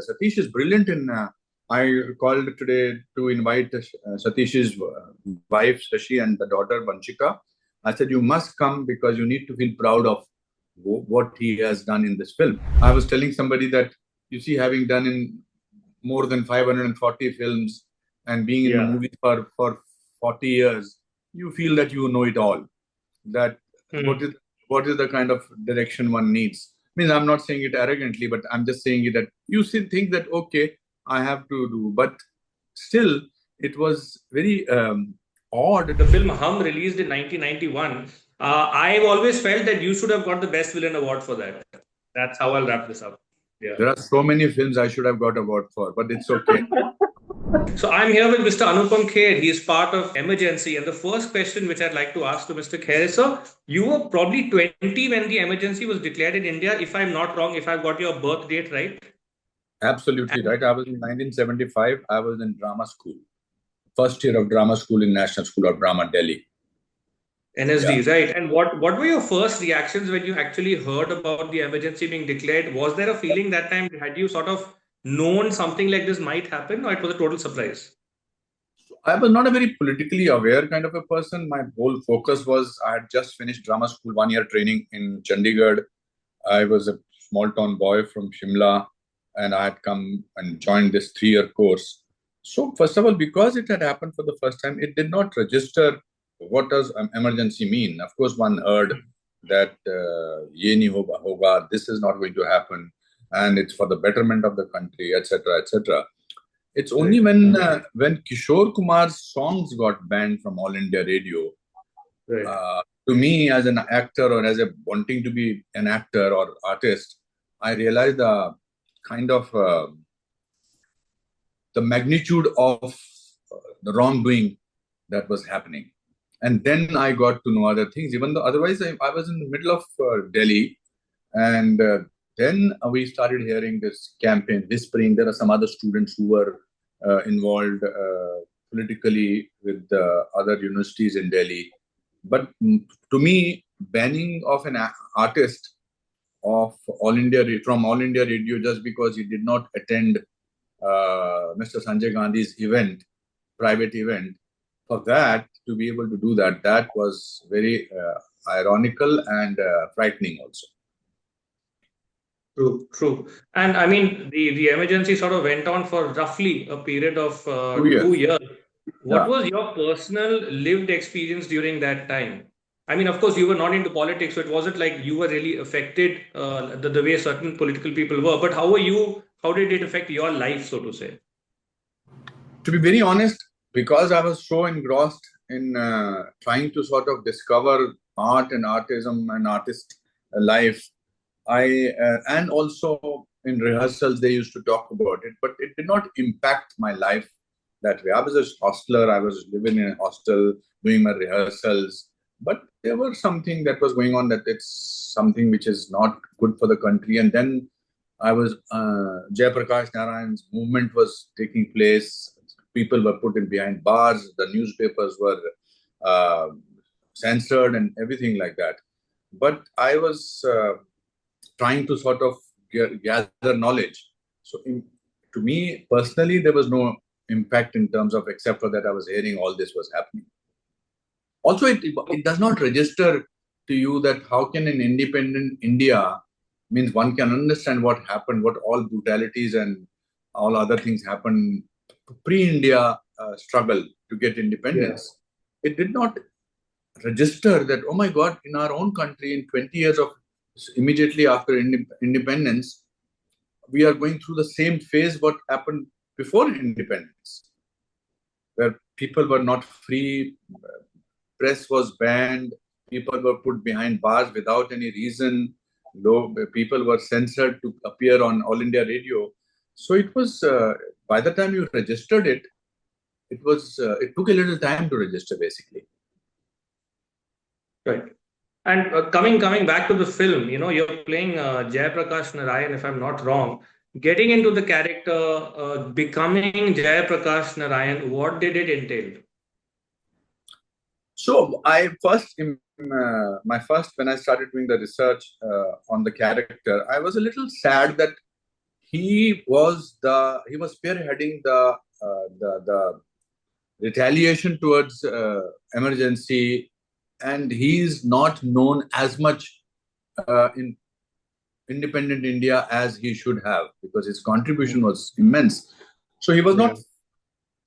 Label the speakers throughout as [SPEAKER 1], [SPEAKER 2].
[SPEAKER 1] Satish is brilliant in. I called today to invite Satish's wife Shashi and the daughter Vanchika. I said, you must come because you need to feel proud of what he has done in this film. I was telling somebody that, you see, having done in more than 540 films and being in the movies for 40 years, you feel that you know it all. That what is the kind of direction one needs. I mean, I'm not saying it arrogantly, but I'm just saying it that you still think that, okay, I have to do. But still, it was very odd.
[SPEAKER 2] The film Hum, released in 1991, I've always felt that you should have got the Best Villain award for that. That's how I'll wrap this up.
[SPEAKER 1] Yeah. There are so many films I should have got award for, but it's okay.
[SPEAKER 2] So I'm here with Mr. Anupam Kher. He is part of Emergency. And the first question which I'd like to ask to Mr. Kher is, sir, you were probably 20 when the emergency was declared in India, if I'm not wrong, if I've got your birth date right.
[SPEAKER 1] Absolutely right. I was in 1975. I was in drama school. First year of drama school in National School of Drama, Delhi.
[SPEAKER 2] NSD, right. And what were your first reactions when you actually heard about the emergency being declared? Was there a feeling that time? Had you sort of known something like this might happen, or it was a total surprise?
[SPEAKER 1] I was not a very politically aware kind of a person. My whole focus was, I had just finished drama school, 1 year training in Chandigarh. I was a small town boy from Shimla, and I had come and joined this 3-year course. So first of all, because it had happened for the first time, it did not register what does emergency mean. Of course, one heard that ye nahi hoga, this is not going to happen, and it's for the betterment of the country, etc., etc. It's only when Kishore Kumar's songs got banned from All India Radio, to me as an actor or as a wanting to be an actor or artist, I realized the kind of the magnitude of the wrongdoing that was happening. And then I got to know other things, even though otherwise I was in the middle of Delhi. And then we started hearing this campaign, whispering. There are some other students who were involved politically with other universities in Delhi. But to me, banning of an artist of from All India Radio just because he did not attend Mr. Sanjay Gandhi's event, private event, for that, to be able to do that, that was very ironical and frightening also.
[SPEAKER 2] True. And I mean, the emergency sort of went on for roughly a period of 2 years. What was your personal lived experience during that time? I mean, of course, you were not into politics, so it wasn't like you were really affected the way certain political people were. But how were you? How did it affect your life, so to say?
[SPEAKER 1] To be very honest, because I was so engrossed in trying to sort of discover art and artism and artist life, and also in rehearsals they used to talk about it, but it did not impact my life that way. I was a hostler. I was living in a hostel, doing my rehearsals, but there was something that was going on that it's something which is not good for the country. And then I was Jayaprakash Narayan's movement was taking place. People were put in behind bars. The newspapers were censored and everything like that. But I was trying to sort of gather knowledge. So to me personally, there was no impact in terms of, except for that I was hearing all this was happening. Also, it does not register to you that how can an independent India, means one can understand what happened, what all brutalities and all other things happened pre-India struggle to get independence. It did not register that, oh my God, in our own country, in 20 years of immediately after independence, we are going through the same phase what happened before independence, where people were not free, press was banned, people were put behind bars without any reason, people were censored to appear on All India Radio. So it was, by the time you registered it, it took a little time to register, basically.
[SPEAKER 2] Right. And coming back to the film, you're playing Jayaprakash Narayan, if I'm not wrong. Getting into the character, becoming Jayaprakash Narayan, what did it entail?
[SPEAKER 1] So when I started doing the research on the character, I was a little sad that he was spearheading the retaliation towards emergency, and he's not known as much in independent India as he should have, because his contribution was immense. So he was not,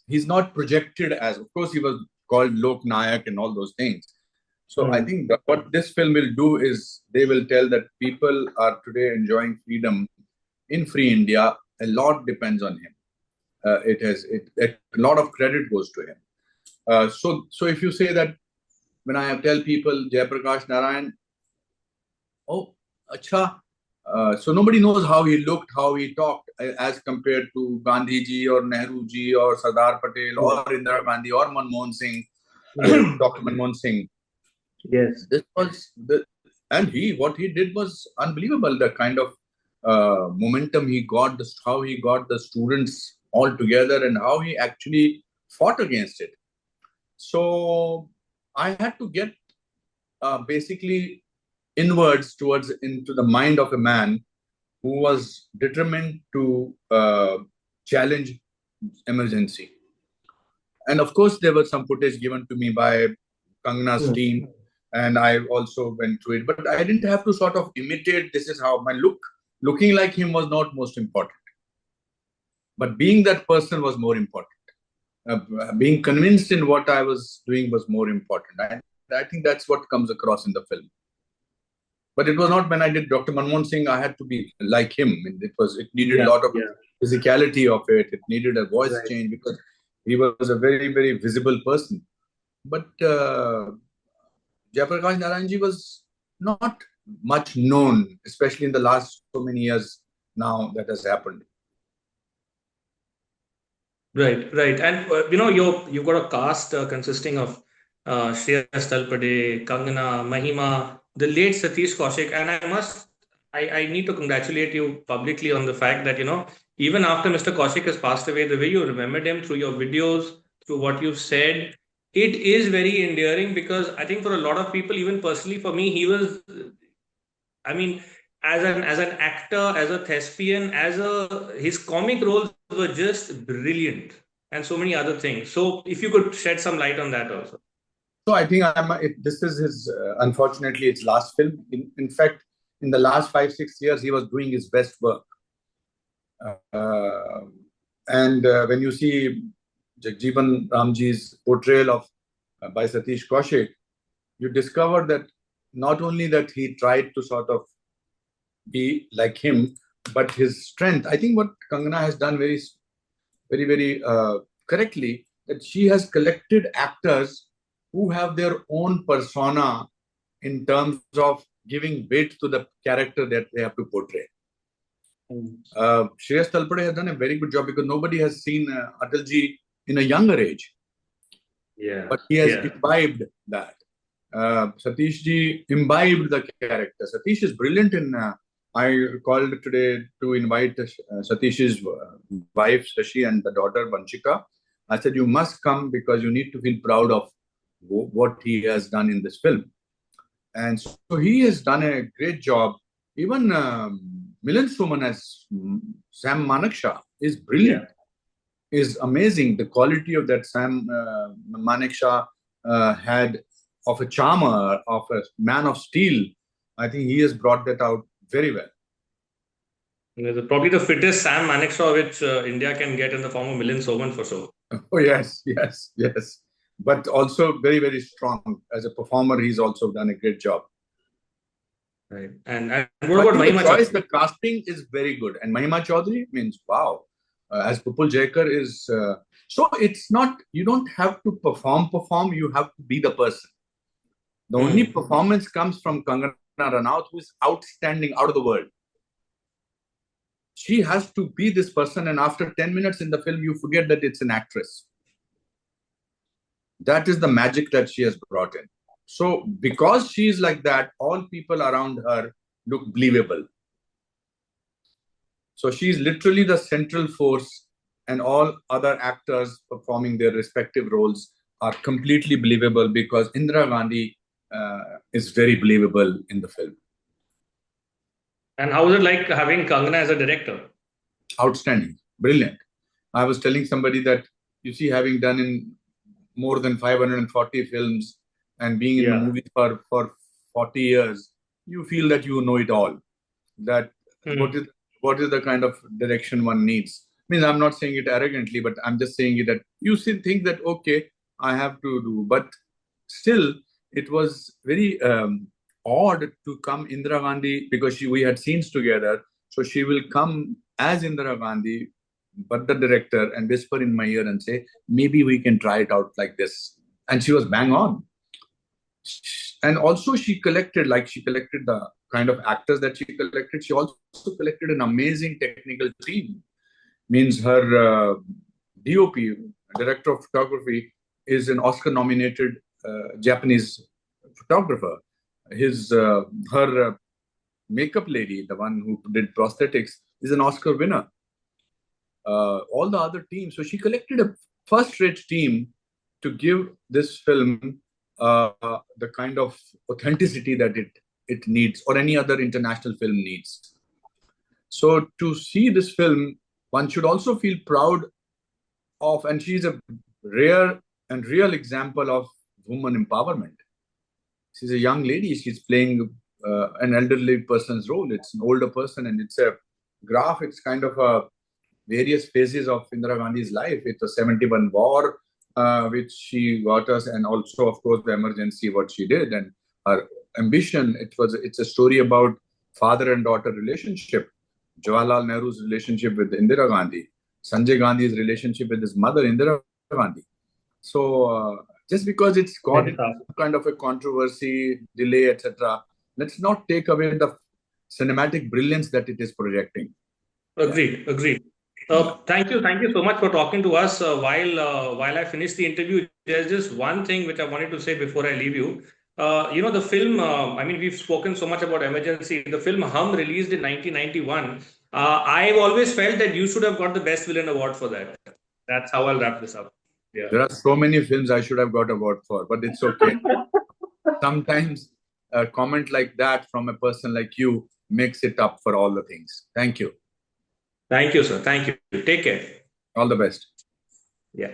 [SPEAKER 1] he's not projected as, of course, he was called Lok Nayak and all those things. So I think that what this film will do is they will tell that people are today enjoying freedom in free India. A lot depends on him. A lot of credit goes to him. So if you say that, when I tell people Jayaprakash Narayan, oh, acha. So nobody knows how he looked, how he talked, as compared to Gandhi ji or Nehru ji or Sardar Patel or Indira Gandhi or Manmohan Singh, Dr. Manmohan Singh.
[SPEAKER 2] Yes.
[SPEAKER 1] This was and what he did was unbelievable. The kind of momentum he got, how he got the students all together, and how he actually fought against it. So I had to get basically inwards into the mind of a man who was determined to challenge emergency. And of course, there was some footage given to me by Kangana's team, and I also went through it. But I didn't have to sort of imitate, this is how my looking like him was not most important. But being that person was more important. Being convinced in what I was doing was more important. I think that's what comes across in the film. But it was not when I did Dr. Manmohan Singh, I had to be like him. It needed a lot of physicality of it. It needed a voice change, because he was a very, very visible person. But Jayaprakash Narayan ji was not much known, especially in the last so many years now that has happened.
[SPEAKER 2] Right. And you've got a cast consisting of Shreyas, Talpade, Kangana, Mahima, the late Satish Kaushik, and I need to congratulate you publicly on the fact that even after Mr. Kaushik has passed away, the way you remembered him through your videos, through what you've said, it is very endearing, because I think for a lot of people, even personally for me, he was, I mean, as an actor, as a thespian, his comic roles were just brilliant, and so many other things. So if you could shed some light on that also.
[SPEAKER 1] So I think this is his, unfortunately, it's last film. In fact, in the last 5-6 years, he was doing his best work. And when you see Jagjivan Ramji's portrayal by Satish Kaushik, you discover that not only that he tried to sort of be like him, but his strength. I think what Kangana has done very, very, very correctly, that she has collected actors who have their own persona in terms of giving weight to the character that they have to portray. Shreyas Talpade has done a very good job, because nobody has seen Atalji in a younger age.
[SPEAKER 2] Yeah.
[SPEAKER 1] But he has imbibed that. Satish ji imbibed the character. Satish is brilliant in... I called today to invite Satish's wife, Shashi, and the daughter, Vanchika. I said, you must come, because you need to feel proud of what he has done in this film. And so he has done a great job. Even Milind Soman as Sam Manekshaw is brilliant. Is amazing. The quality of that Sam Manekshaw had, of a charmer, of a man of steel. I think he has brought that out very well.
[SPEAKER 2] Probably the fittest Sam Manekshaw which India can get in the form of Milind Soman, for sure.
[SPEAKER 1] Oh, yes. But also very, very strong. As a performer, he's also done a great job.
[SPEAKER 2] Right. And what about Mahima Chaudhry?
[SPEAKER 1] The casting is very good. And Mahima Chaudhry means, wow. As Pupul Jayakar is... so it's not... You don't have to perform. You have to be the person. The only performance comes from Kangana Ranaut, who is outstanding, out of the world. She has to be this person, and after 10 minutes in the film, you forget that it's an actress. That is the magic that she has brought in. So because she is like that, all people around her look believable. So she is literally the central force, and all other actors performing their respective roles are completely believable, because Indira Gandhi is very believable in the film.
[SPEAKER 2] And how was it like having Kangana as a director?
[SPEAKER 1] Outstanding. Brilliant. I was telling somebody that, you see, having done in more than 540 films and being in the movies for 40 years, you feel that you know it all. That what is the kind of direction one needs. I mean, I'm not saying it arrogantly, but I'm just saying it that you still think that, okay, I have to do. But still, it was very odd to come Indira Gandhi, because we had scenes together. So she will come as Indira Gandhi, but the director, and whisper in my ear and say, maybe we can try it out like this. And she was bang on. And also she collected the kind of actors that she collected. She also collected an amazing technical team. Means her DOP, director of photography, is an Oscar-nominated Japanese photographer. Her makeup lady, the one who did prosthetics, is an Oscar winner. All the other teams. So she collected a first-rate team to give this film the kind of authenticity that it needs, or any other international film needs. So to see this film, one should also feel proud of, and she's a rare and real example of woman empowerment. She's a young lady. She's playing an elderly person's role. It's an older person, and it's a graph. It's kind of a various phases of Indira Gandhi's life. It's a 71 war, which she got us, and also, of course, the emergency, what she did, and her ambition. It's a story about father and daughter relationship, Jawaharlal Nehru's relationship with Indira Gandhi, Sanjay Gandhi's relationship with his mother, Indira Gandhi. So just because it's got kind of a controversy, delay, etc., let's not take away the cinematic brilliance that it is projecting.
[SPEAKER 2] Agreed. Thank you so much for talking to us. While I finish the interview, there's just one thing which I wanted to say before I leave you. The film, I mean, we've spoken so much about emergency. The film Hum, released in 1991. I've always felt that you should have got the Best Villain award for that. That's how I'll wrap this up. Yeah.
[SPEAKER 1] There are so many films I should have got award for, but it's okay. Sometimes a comment like that from a person like you makes it up for all the things. Thank you.
[SPEAKER 2] Thank you, sir. Thank you. Take care.
[SPEAKER 1] All the best.
[SPEAKER 2] Yeah.